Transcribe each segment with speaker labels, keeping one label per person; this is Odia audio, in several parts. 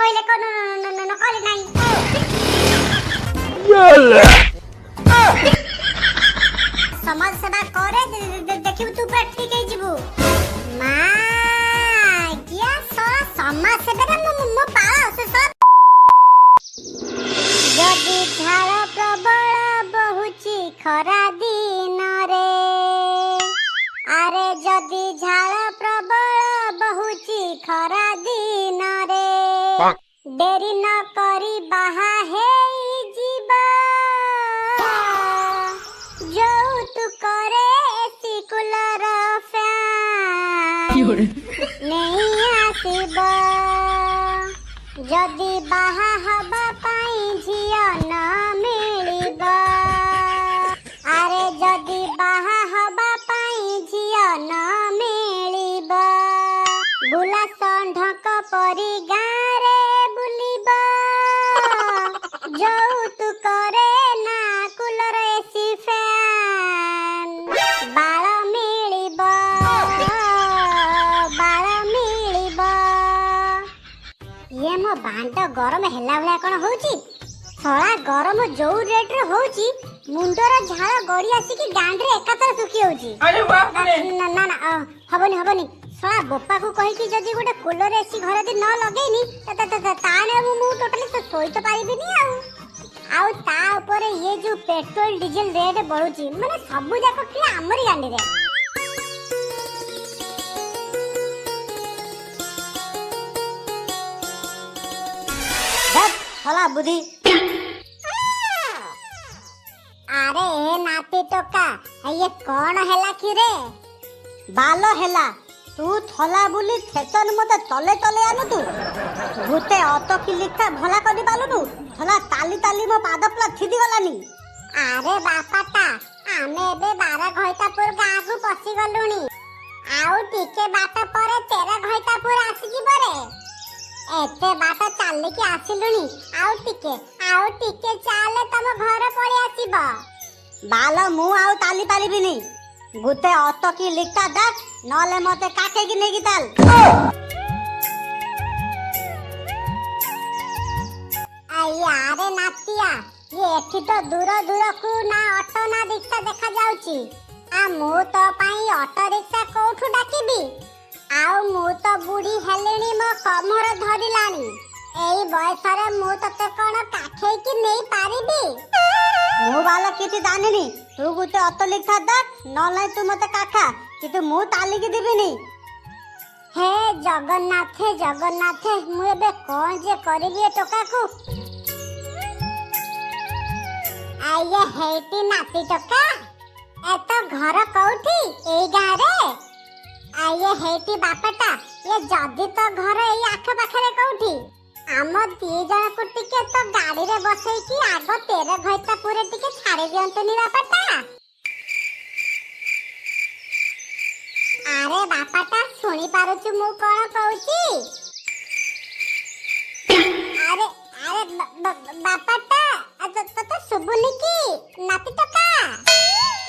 Speaker 1: କହିଲେ କଣ ନ କହିଲେ ନାହିଁ। ସମାଜ ସେବା କରେ ଦେଖିବୁ ତୁ ପୁରା ଠିକ ହେଇଯିବୁ। ମା କିଆ ସମାଜ ସେବାରେ ମୋ ପାଳ ସେ ଯଦି ଝାଳ ପ୍ରବଳ ବହୁଛି ଖରା ଦିନରେ, ଆରେ ଯଦି ଝାଳ ପ୍ରବଳ ବହୁଛି ଖରା ଦିନରେ, ଡେରି ନ କରି ବାହା ହେଇଯିବା, ଯୌତୁକରେ ଏସି କୁଲର ଫ୍ୟାନ ନେଇ ଆସିବ। ଯଦି ବାହା ହବା ପାଇଁ ଝିଅ ନ ମିଳିବ, ଆରେ ଯଦି ବାହା ହବା ପାଇଁ ଝିଅ ନ ମିଳିବ, ବୁଲା ଷଣ୍ଢକ ପରି ଗାଁରେ ବୁଲିବ, ଯୌତୁକରେ ନା କୁଲର ଏସି ଫ୍ୟାନ, ବାଳ ମିଳିବ, ବାଳ ମିଳିବ। ଇଏ ମୋ ବାଣ୍ଟ ଗରମ ହେଲା ଭଳିଆ କଣ ହଉଛି? ଶଳା ଗରମ ଯୋଉ ରେଟରେ ହଉଛି ମୁଣ୍ଡର ଝାଳ ଗଡି ଆସିକି ଦାଣ୍ଡରେ ଏକାଥରେ ଶୁଖି ହଉଛି। ନା ନା ନା ହବନି ହବନି। ଶଳା ବୋପାକୁ କହିକି ଯଦି ଗୋଟେ କୁଲର ଏସି ଘରେ ଯଦି ନ ଲଗେଇନି ତାହେଲେ ମୁଁ ଟୋଟାଲି ଶୋଇ ତ ପାରିବିନି। ଆଉ ତା ଉପରେ ଇଏ ଯୋଉ ପେଟ୍ରୋଲ ଡିଜେଲ ରେଟ୍ ବଢୁଛି, ମାନେ ସବୁ ଯାକ କିଏ ଆମରି ଗାଣ୍ଡିରେ। ହଲା ବୁଦ୍ଧି। ଆରେ ନାତି ଟୋକା ଇଏ କଣ ହେଲା କି ରେ? ବାଲ ହେଲା ତୁ ଥଲା ବୁଲି ଥେତନ ମତେ ତଲେ ତଲେ ଆନୁ ତୁ ଭୂତେ ଅତ କି ଲିଖା ଭଲା କରି ପାଲୁନୁ ଥଲା ତାଲି ତାଲି ମୋ ପାଦ ପୁରା ଥିଦି ଗଲାନି। ଆରେ ବାପାଟା ଆମେ ଏବେ 12 ଘଇତାପୁର ଗାଁକୁ ପଶି ଗଲୁଣି। ଆଉ ଟିକେ ବାଟ ପରେ 13 ଘଇତାପୁର ଆସିଯିବ ରେ। ଏତେ ବାଟ ଚାଲିକି ଆସିଲୁଣି, ଆଉ ଟିକେ ଚାଲେ ତମ ଘର ପଳେଇ ଆସିବ। ବାଲ ମୁଁ ଆଉ ତାଲି ପାରିବିନି। ଗୁଟେ ଅତ କି ଲିଖା ଡାକ, ନହେଲେ ମତେ କାକେକି ନେଇକି ଚାଲ। ଆରେ ନାତିଆ ଇଏ ଏଠି ତ ଦୂର ଦୂରକୁ ନା ଅଟୋ ନା ରିକ୍ସା ଦେଖା ଯାଉଛି। ମୁଁ ତ ପାଇଁ ଅଟୋ ରିକ୍ସା କୋଉଠୁ ଡାକିବି? ଆଉ ମୁଁ ତ ବୁଢୀ ହେଲିଣି, ମୋ କମର ଧରିଲାଣି। ଏଇ ବୟସରେ ମୁଁ ତତେ କଣ କାଖେଇକି ନେଇ ପାରିବି? ମୁଁ ବାଲ କିଛି ଜାଣିନି। ତୁ ଗୋଟେ ଅଟୋ ରିକ୍ସା ଡାକ, ନହେଲେ ତୁ ମତେ କାଖା, କିନ୍ତୁ ମୁଁ ତାଲିକି ଦେବିନି। ହେ ଜଗନ୍ନାଥ ଜଗନ୍ନାଥ, ମୁଁ ଏବେ କଣ ଯେ କରିବି ଏ ଟୋକାକୁ? ଆଇଏ ହେଇଟି ନାତି ଟୋକା, ଏ ତ ଘର କୋଉଠି? ଏଇ ଗାଁରେ? ଆଇଏ ହେଇଟି ବାପାଟା, ଏ ଯଦି ତ ଘର ଏଇ ଆଖ ପାଖରେ କୋଉଠି? ଆମ 2 ଜଣକୁ ଟିକେ ତ ଗାଡିରେ ବସେଇକି ଆଗ 13 ଘଇତାପୁରେ ଟିକେ ଛାଡି ଦିଅନ୍ତୁନି ବାପାଟା। ଆରେ ବାପାଟା ଶୁଣି ପାରୁଛୁ ମୁଁ କଣ କହୁଛି? ଆରେ ବାପାଟା ତତେ ଶୁଭୁନି କି ନାତି ଟୋକା?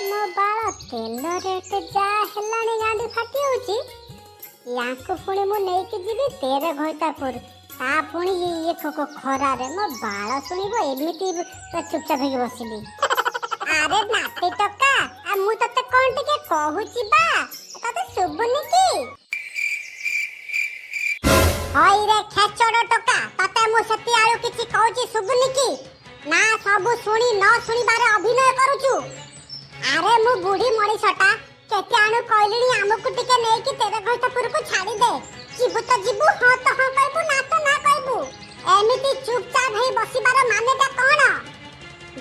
Speaker 1: ମୋ ବାଳ ତେଲ ରେଟ୍ ଯାହା ହେଲାଣି ଗାଣ୍ଡି ଫାଟି ହଉଛି। ୟାଙ୍କୁ ପୁଣି ମୁଁ ନେଇକି ଯିବି 13 ଘଇତାପୁର, ତା ପୁଣି ଇଏ ଖରାରେ ମୋ ବାଳ ଶୁଣିବ, ଏମିତି ଚୁପଚାପ ହେଇକି ବସିବି। ଆରେ ନାତି ଟୋକା ମୁଁ ତତେ କଣ ଟିକେ କହୁଛି ବା, ତତେ ଶୁଭୁନି କି? ହଇରେ ଖେଚଡ ଟୋକା, ତତେ ମୁଁ ସେତି ଆଳୁ କିଛି କହୁଛି ଶୁଭୁନି କି? ନା ସବୁ ଶୁଣି ନ ଶୁଣିବାର ଅଭିନୟ କରୁଛୁ? ଆରେ ମୁଁ ବୁଢୀ ମଣିଷଟା, କେତେ ଆଣୁ କହିଲିଣି ଆମକୁ ଟିକେ ନେଇକି 13 ଘଇତାପୁରକୁ ଛାଡ଼ି ଦେ। ଯିବୁ ତ ଯିବୁ, ହଁ ତ ହଁ କହିବୁ, ନା ତ ନା କହିବୁ। ଏମିତି ଚୁପଚାପ ହେଇ ବସିବାର ମାନେଟା କଣ?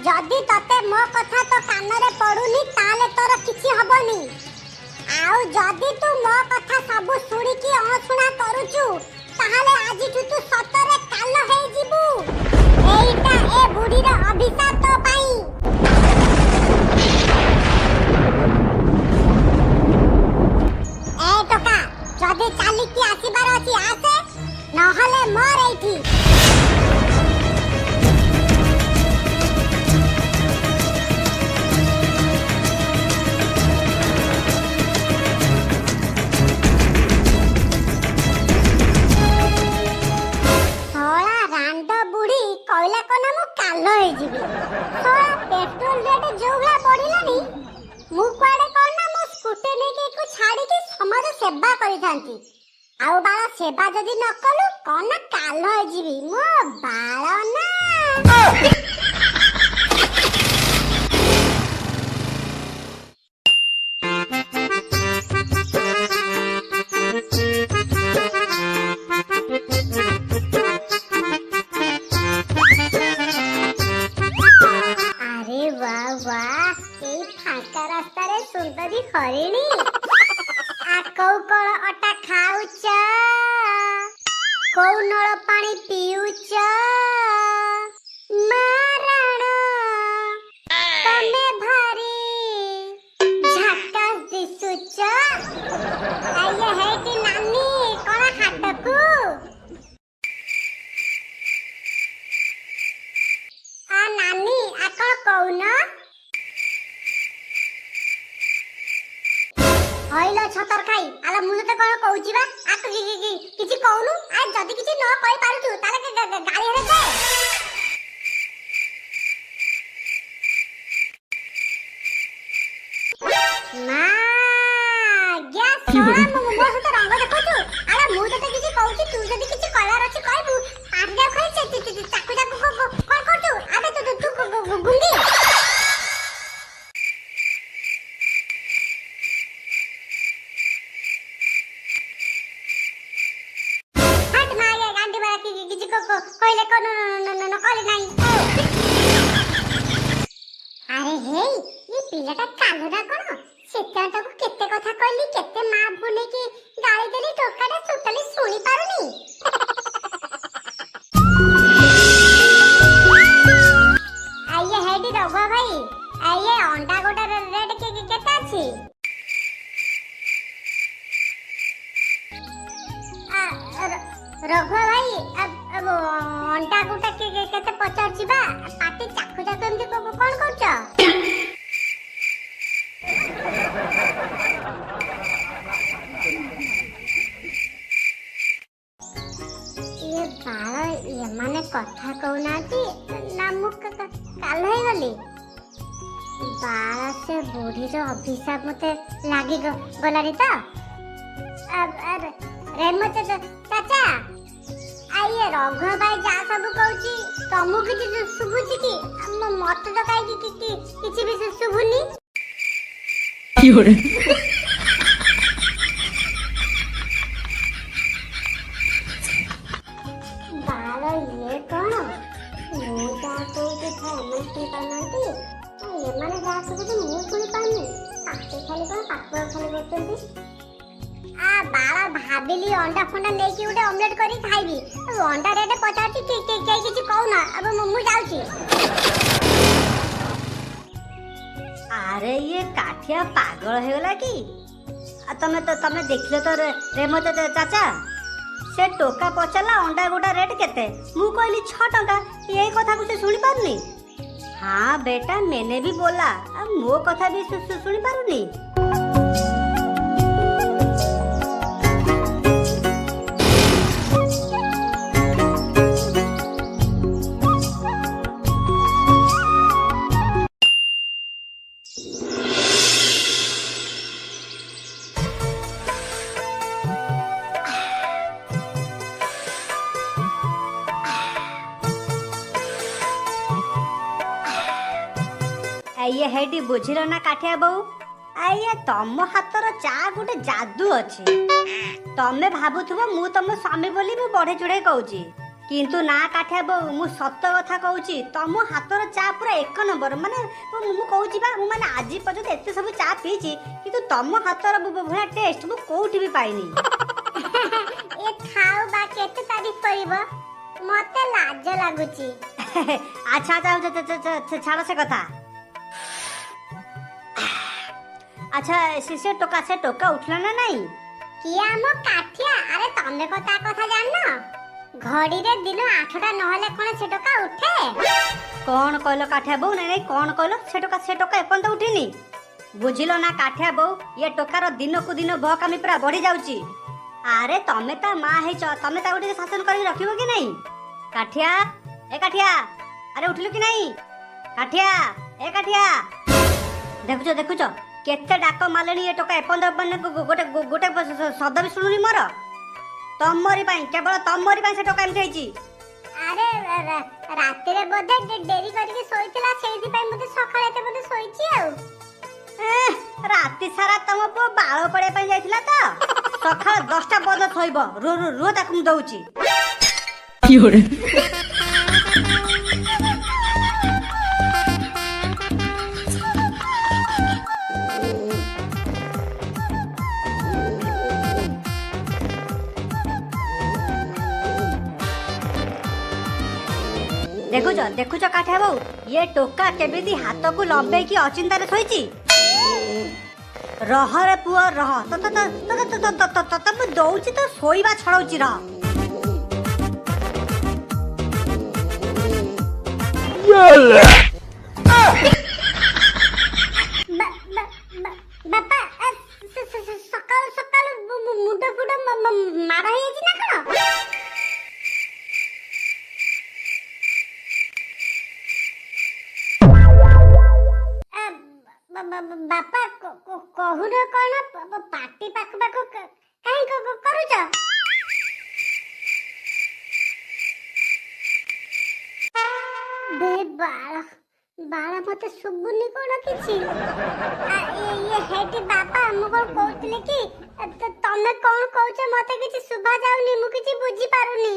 Speaker 1: ଯଦି ତତେ ମୋ କଥା ତ କାନରେ ପଡୁନି ତାହେଲେ ତୋର କିଛି ହବନି। ଆଉ ଯଦି ତୁ ମୋ କଥା ସବୁ ଶୁଣିକି ଅଣଶୁଣା କରୁଛୁ, ତାହେଲେ ଆଜିଠୁ ତୁ ସତରେ କାଲ ହେଇଯିବୁ। ଏଇଟା ଏ ବୁଢୀର ଅଭିଶାପ ତୋ ପାଇଁ। ଏ ଟୋକା ଯଦି ଚାଲିକି ଆସିବାର ଅଛି ଆସେ, ନହେଲେ ମର ଏଇଠି। ଶଳା ସେବା କରିଥାନ୍ତି। ଆଉ ବାଳ ସେବା ଯଦି ନ କଲୁ କଣ ନା କାଲ ହେଇଯିବି ମୋ ବାଳ ନା। फांका रास्तारे सुंदरी हरिणी कौ कण अटा खाउच कौ नळ पानी पिउच मारण तमे भारी झकास दिसुच। आये हेटी नानी कोन हाटकू आ नानी आ कोन कौन हइलो छतर खाई आला मु तते कोन कहूची बा आ तू किछि कहनु आ जदी किछि न कहि पारुछु ताले गाली हेरे दे। ना गैस छोड़ा मु मो सते रंग देखछु आला मु तते किछि कहूची तू जदी किछि कलार अछि कहबू पाटिया खाई चाकू चाकू कोन करछु आबे तू गुंगी कहले कोन न कहले नाही। अरे हे ये पिलाटा कालुरा कोन सेताटा को केते कथा कहली केते मा भने की गाली देली टोकाटा सुतली सुनी पारुनी। आइए हेडी रघुआ भाई आइए अंडा गोटा रेट केते अछि रघुआ भाई अब अंडा गोटा केते पचारछि बा पाटी चाकू चाकू एमती कोन करछ। ये बाळ ये माने कथा कहनाती ना मुख काल है गली बाळ से बुढ़ी रो अभिशाप मते लागी गलारी त अब रेमत चाचा आइए रघु भाई जा सब कहूची तमु किछि सुबुची की मत तो काई किछि भी सुबुनी की होरे बाल ये कोन मु जा कहूची थाने की करनांती ये माने जा सब मु सुनी पानी पाटे खाली कोन पापड़ खाली बचंती आ बाला भाबिली अंडा फंडा नेकी उठे ऑमलेट करी खाइबी अंडा रेट पचाची के किछि कहू ना अब मु जाउची।
Speaker 2: अरे ये काठिया पागल हेगला की तमे देखले तो रेमत चाचा से टोका पचला अंडा गोटा रेट केते मु कहली 6 टका यही कथा को से सुनी पारुनी। हाँ बेटा मैंने भी बोला अब मो कथा भी सुनी पारुनी। ये हेडी बुझिलो ना काठिया बहु आइए तम हातर चा गोटे जादू अच्छी तमे भाबुथबो मु तम स्वामी बोली मु बढ़े चुड़े कहूची किंतु ना काठिया बहु मु सत कथा कहूची तम हातर चा पूरा 1 नंबर माने मु कहूची बा मु माने आज पर्यंत एते सब चा पीची किंतु तम हातर भला टेस्ट मु कोठी भी पाइनी।
Speaker 1: ए खाओ बा केते तारीफ करबो मते लाज लागुची।
Speaker 2: अच्छा छाड़ से कथा। अच्छा से टोका उठला ना नहीं
Speaker 1: किया मो काठिया अरे तमे कथा जान न घड़ी रे दिन 8टा नहले कोन से टोका उठे
Speaker 2: कौन कहलो काठिया बहु नहीं कौन कहलो से टोका एपन तो उठिनी बुझिलो ना काठिया बहु ये टोकार दिन को दिन बहकामी पूरा बढ़ी जाउची। अरे तमे ता मां है तमे ता उठी शासन करके रखिबो कि नहीं काठिया ए काठिया अरे उठिलो कि नहीं काठिया ए काठिया देखुचो केते डाक मालेनी ये टोका एपंद बने गोटे गोटे शब्द भी शुणुनी मोर तमरी पाई केवल तमरी पाई से टोका एमती ହେଇଛି।
Speaker 1: अरे रातिरे बोधे डेरी करके सोईतिला सेइति पई मते सकाळे ते बोधे सोईची आउ
Speaker 2: राति सारा तम पुओ बाळ पड़े पाई जाइथिला तो सकाळ 10टा बजे सोइब रो रो रो ताकू दउची
Speaker 3: কি hore
Speaker 2: देखुच देखुच काठिया बहु ये टोका केबिदी हाथ को लंबे की अचिंतारे थोइची रह रे पुओ रह तो मु दउची तो सोइबा छड़ौची रह
Speaker 1: बापा सकाळ सकाळ मुंड फुड मारा हेजी ना कण बापा कहून कौन पार्टी पाख पाख कहीं करुच बे बाळ बाळ मते सुबुनी कोन किछि ये हेटी बापा हम कोन कहतले कि तमे कोन कहछ मते किछि सुभा जाउनी मु किछि बुझी पारुनी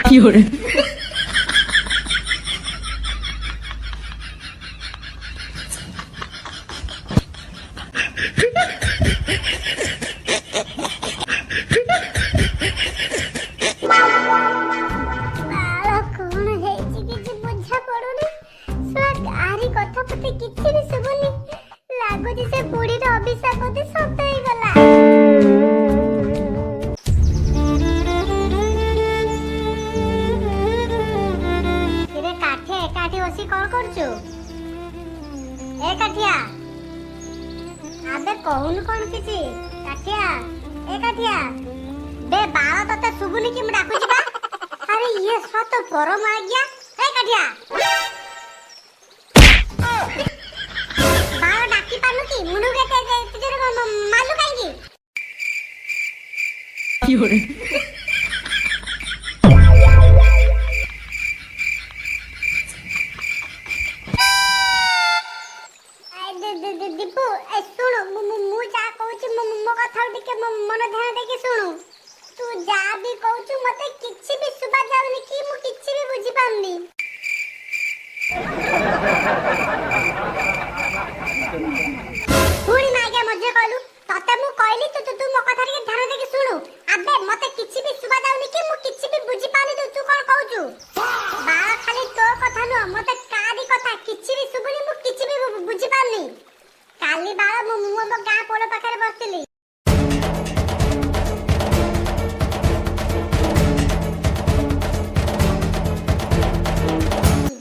Speaker 3: কি hore
Speaker 1: कहून कौन किछि काठिया ए काठिया बे बाळ तते सुबुनी कि म डाकुछि बा अरे ये सत परम आ गया ए काठिया बाळ डाकी पानु कि मुनु के तुजर मालू काई
Speaker 3: কি hore
Speaker 1: दीपू सुनु मु जा कहूची मो कथा टिके मन ध्यान देके सुनु तू जा भी कहूचु मते किछि भी सुबा जाउनी कि मु किछि भी बुझी पाउनी पुरी मागे मजे कहलु तते मु कहली तू मो कथा टिके ध्यान देके सुनु अबे मते किछि भी सुबा जाउनी कि मु किछि भी बुझी पाउनी तू कोन कहूचु बा खाली तो कथा न मते कादी कथा किछि भी सुबुनी मु किछि भी बुझी पाउनी काली बाळ मु मो गां पोल पाखरे बसतिली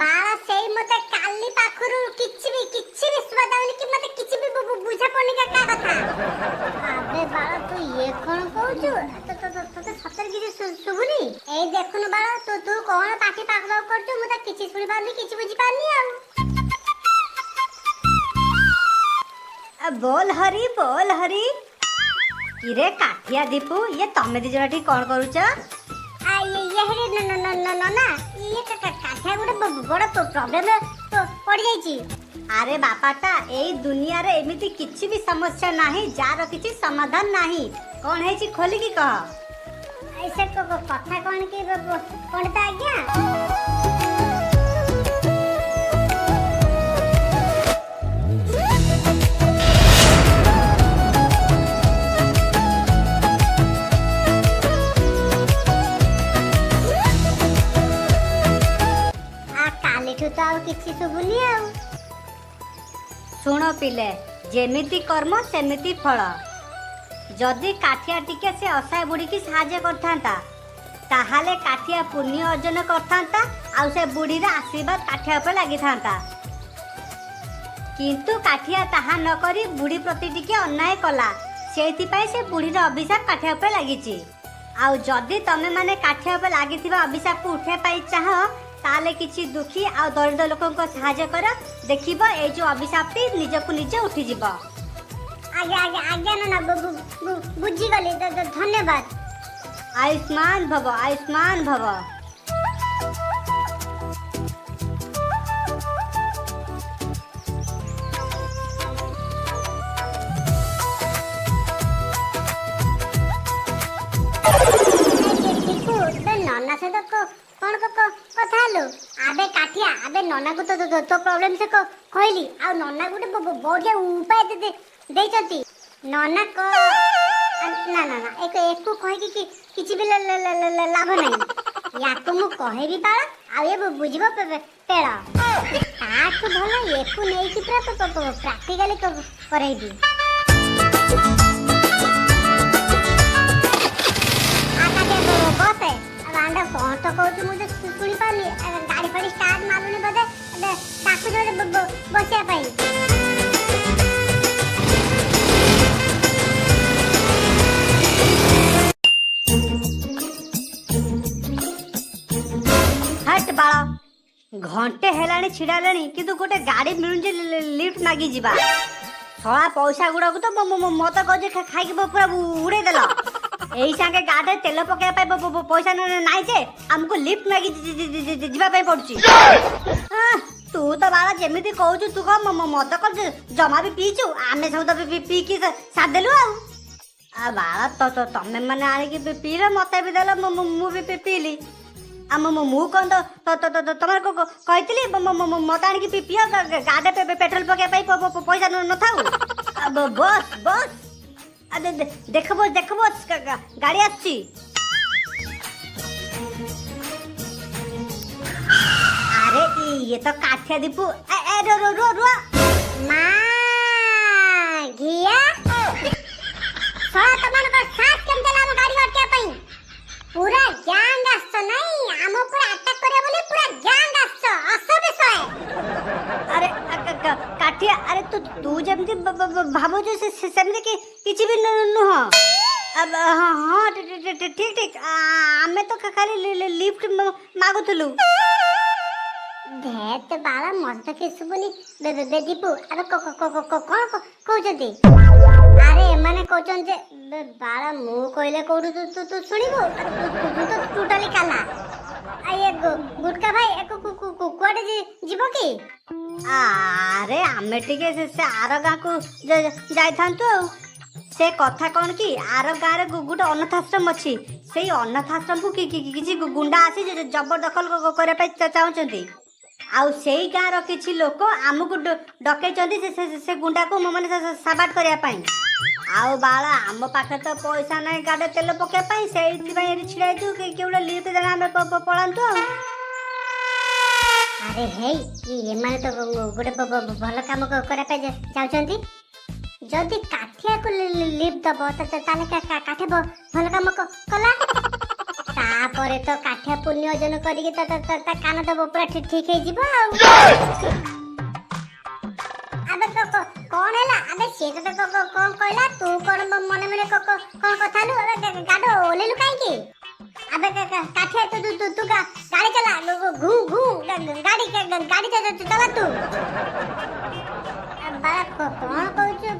Speaker 1: बाळ सेई मते काली पाखरु किछि भी सुबा दाउनी कि मते किछि भी बुझा पनी का कथा अबे बाळ तू ये कोन कहूचु तो सतर किछि सुबुनी ए देखुन बाळ तू कोन पाठी पाखलो करचु मते किछि सुनि पानी किछि बुझी पानी आ
Speaker 2: बोल हरी किरे काठिया दीपू ये तमे दी जटी कोन करूच
Speaker 1: आ ये हेरे ना ये काठिया गोटे बड़ प्रॉब्लम पड़ जाईची
Speaker 2: अरे बापाटा एई दुनिया रे एमिति किछि भी समस्या नाही जार किछि समाधान नाही कोन हेची खोली की कह
Speaker 1: ऐसे कथा कोन की कोन ता आज्ञा तो आउ किछि सुबुनी आउ
Speaker 2: सुनो पिले जेमिति कर्म सेमिति फल जदि काठिया टिके से असाय बुढ़ी की साहाଯ୍य करथांता ताहाले काठिया पुण्य अर्जन करथांता आउ से बुढ़ीर आशीर्वाद काठिया पर लागि थांता किंतु काठिया ताहा न करी बुढ़ी प्रति टिके अन्याय कला सेति पाई से बुढ़ीर अभिशाप काठिया पर लागिची ଆଉ ଯଦି ତମେ ମାନେ କାଠିଆ ଉପରେ ଲାଗିଥିବା ଅଭିଶାପକୁ ଉଠେଇବା ପାଇଁ ଚାହ ତାହେଲେ କିଛି ଦୁଃଖୀ ଆଉ ଦରିଦ୍ର ଲୋକଙ୍କ ସାହାଯ୍ୟ କର, ଦେଖିବ ଏଇ ଯୋଉ ଅଭିଶାପଟି ନିଜକୁ ନିଜେ ଉଠିଯିବ।
Speaker 1: ଆଜ୍ଞା ଆଜ୍ଞା ଆଜ୍ଞା ନନା ବୁଝିଗଲି, ଧନ୍ୟବାଦ।
Speaker 2: ଆୟୁଷ୍ମାନ ଭବ, ଆୟୁଷ୍ମାନ ଭବ।
Speaker 1: ନନା ସହିତ କଣ କଥା ହେଲୁ? ଆବେ କାଠିଆ, ଆବେ ନନାକୁ ତ ତୋ ପ୍ରୋବ୍ଲେମ ସେ କହିଲି, ଆଉ ନନା ଗୋଟେ ବଢିଆ ଉପାୟ ଦେଇଛନ୍ତି। ନନା ନା ନା ନା ଏକୁ କହିକି କିଛି ବି ଲାଭ ନାହିଁ। ୟାକୁ ମୁଁ କହିବି ପାଳ, ଆଉ ଏ ବୁଝିବ ପେଳ। ତାଠୁ ଭଲ ଏକୁ ନେଇକି ପୁରା ପ୍ରାକ୍ଟିକାଲି କରେଇବି। ବସେ କଣ ତ କହୁଛୁ ମୁଁ ଶୁଣି ପାରିଲି। ଗାଡି ଫାଡି ଷ୍ଟାର୍ଟ ମାରୁନି ବୋଧେ, ତାକୁ ବସିବା ପାଇଁ।
Speaker 2: ହଟ୍ ବାଳ, ଘଣ୍ଟେ ହେଲାଣି ଛିଡା ହେଲାଣି କିନ୍ତୁ ଗୋଟେ ଗାଡି ମିଳୁଛି ଲିଫ୍ଟ ମାଗି ଯିବା। ଶଳା ପଇସା ଗୁଡାକୁ ତ ମତ କହୁଛି ଖାଇକି ପୁରା ଉଡେଇ ଦେଲ। ଏଇ ସାଙ୍ଗେ ଗାଡିରେ ତେଲ ପକେଇବା ପାଇଁ ପଇସା ନାହିଁ ଯେ ଆମକୁ ଲିଫ୍ଟ ମାଗି ଯିବା ପାଇଁ ପଡୁଛି। ତୁ ତ ବାଳ ଯେମିତି କହୁଛୁ ତୁ କଣ ମଦ କରୁଛୁ, ଜମା ବି ପିଇଛୁ? ଆମେ ସବୁ ତ ପିଇକି ସାରିଦେଲୁ ଆଉ। ବାଳ ତମେ ମାନେ ଆଣିକି ପିଇଲ, ମତେ ବି ଦେଲ, ମୁଁ ବି ପିଇଲି। ମୁଁ କଣ ତମର କହିଥିଲି ମତେ ଆଣିକି ପିଅ, ଗାଡିରେ ପେଟ୍ରୋଲ ପକେଇବା ପାଇଁ ପଇସା ନଥାଉ? ବସ୍ ବସ୍ ଦେଖ ବସ୍ ଗାଡି ଆସିଛି। ଆରେ ଇଏ ତ କାଠିଆ ଦୀପୁ। ରୁହ
Speaker 1: ମା ଘିଆ ଶଳା ତମମାନଙ୍କ ସାଥ କେମିତି ହେଲା ଆମ ଗାଡି ଅଟକେଇବା ପାଇଁ? ପୁରା ଗ୍ୟାଙ୍ଗ ଆସିଛ ନାଇଁ? ଆମ ଉପରେ ଆଟାକ କରିବା ବୋଲି ପୁରା ଗ୍ୟାଙ୍ଗ ଆସିଛ, ଅସବେ ଶହେ।
Speaker 2: ଆରେ କାଠିଆ, ଆରେ ତୁ ଯେମିତି ଭାବୁଛୁ ସେମିତି କିଛି ବି ନୁହଁ। ହଁ ଠିକ ଆମେ ତ ଖାଲି ଲିଫ୍ଟ ମାଗୁଥିଲୁ।
Speaker 1: ଧେତ ବାଳ ମତେ କିଛି ଶୁଭୁନି। ଦୀପୁ ଆରେ କଣ କହୁଛନ୍ତି? ଆରେ ଏମାନେ କହୁଛନ୍ତି ଯେ ବାଳ ମୁଁ କହିଲେ କୋଉଠୁ ତୁ ଶୁଣିବୁ? ତୁ ତ ଟୋଟାଲି କାଲା। ଗୁଟକା ଭାଇ କୁଆଡେ ଯିବ କି?
Speaker 2: ଆରେ ଆମେ ଟିକେ ସେ ଆର ଗାଁକୁ ଯାଇଥାନ୍ତୁ ଆଉ। ସେ କଥା କଣ କି, ଆର ଗାଁରେ ଗୋଟେ ଅନାଥ ଆଶ୍ରମ ଅଛି। ସେଇ ଅନାଥ ଆଶ୍ରମକୁ କିଛି ଗୁଣ୍ଡା ଆସି ଜବରଦଖଲ କରିବା ପାଇଁ ଚାହୁଁଛନ୍ତି। ଆଉ ସେଇ ଗାଁର କିଛି ଲୋକ ଆମକୁ ଡକେଇଛନ୍ତି ସେ ଗୁଣ୍ଡାକୁ ମାନେ ସାବାଟ କରିବା ପାଇଁ। ଆଉ ବାଳ ଆମ ପାଖରେ ତ ପଇସା ନାହିଁ ଗାଡିରେ ତେଲ ପକେଇବା ପାଇଁ, ସେଇଥିପାଇଁ ଏଠି ଛିଡା ହେଇଛୁ। କିଏ ଗୋଟେ ଲିଫ୍ଟ ଦେଲେ ଆମେ ପଳାନ୍ତୁ ଆଉ।
Speaker 1: ଆରେ ହେଇ ଏମାନେ ତ ଗୋଟେ ଭଲ କାମ କରିବା ପାଇଁ ଯାଉଛନ୍ତି। ଯଦି କାଠିଆକୁ ଲିଫ୍ଟ ଦବ ତାହେଲେ କାଠିଆ ଭଲ କାମ କଲା। ତାପରେ ତ କାଠିଆ ପୁଣ୍ୟ ଅର୍ଜନ କରିକି ତା କାନ ଦବ ପୁରା ଠିକ ହେଇଯିବ ଆଉ। ଆବେ କଣ ହେଲା? ଆବେ ସିଏ ତ କଣ କହିଲା, ତୁ କଣ ମନେ ମନେ କଣ କଥା ହେଲୁ? ଗାଡି ଓହ୍ଲେଇଲୁ କାହିଁକି? ଆବେ କାଠିଆ ତୁ ଗାଡି ଚଲା, ଘୁ ଗାଡି ଚଲା ତୁ। କଣ କହୁଛୁ?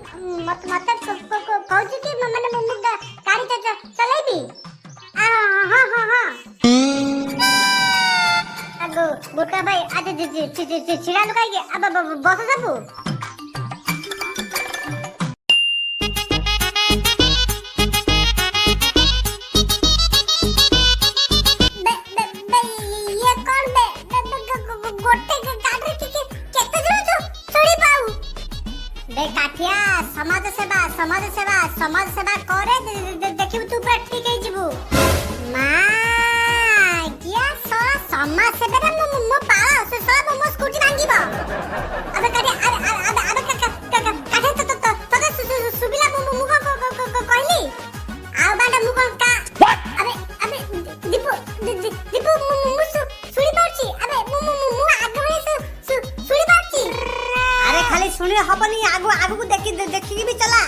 Speaker 1: ମତେ କହୁଛୁ କି ମାନେ ମୁଁ ଗାଡି ଚଲେଇବି? ହଁ ବୁଟା ଭାଇ ଆଜି ଛିଡାଲୁ କାହିଁକି? ବସ ସବୁ। ସମାଜ ସେବା କରେ, ଦେଖିବୁ ତୁ ପୁରା ଠିକ ହେଇଯିବୁ। ମା କିଆ ସଳା ସମାଜ ସେବାରେ ମୋ ପାଳ ସଳା ମୋ ସ୍କୁଟି ଭାଙ୍ଗିବ। ଆବେ କାଠି ତତେ ସୁବିଲା ମୁଁ କହିଲି? ଆଉ ବାଣ୍ଡା ମୁଁ କଣ ଆବେ ଦୀପୁ ମୁଁ ଶୁଣି ପାରୁଛି। ଆବେ ମୁଁ ଆଗରେ ଶୁଣି ପାରୁଛି।
Speaker 2: ଆରେ ଖାଲି ଶୁଣିଲେ ହବନି, ଆଗକୁ ଦେଖିକି ବି ଚଲା।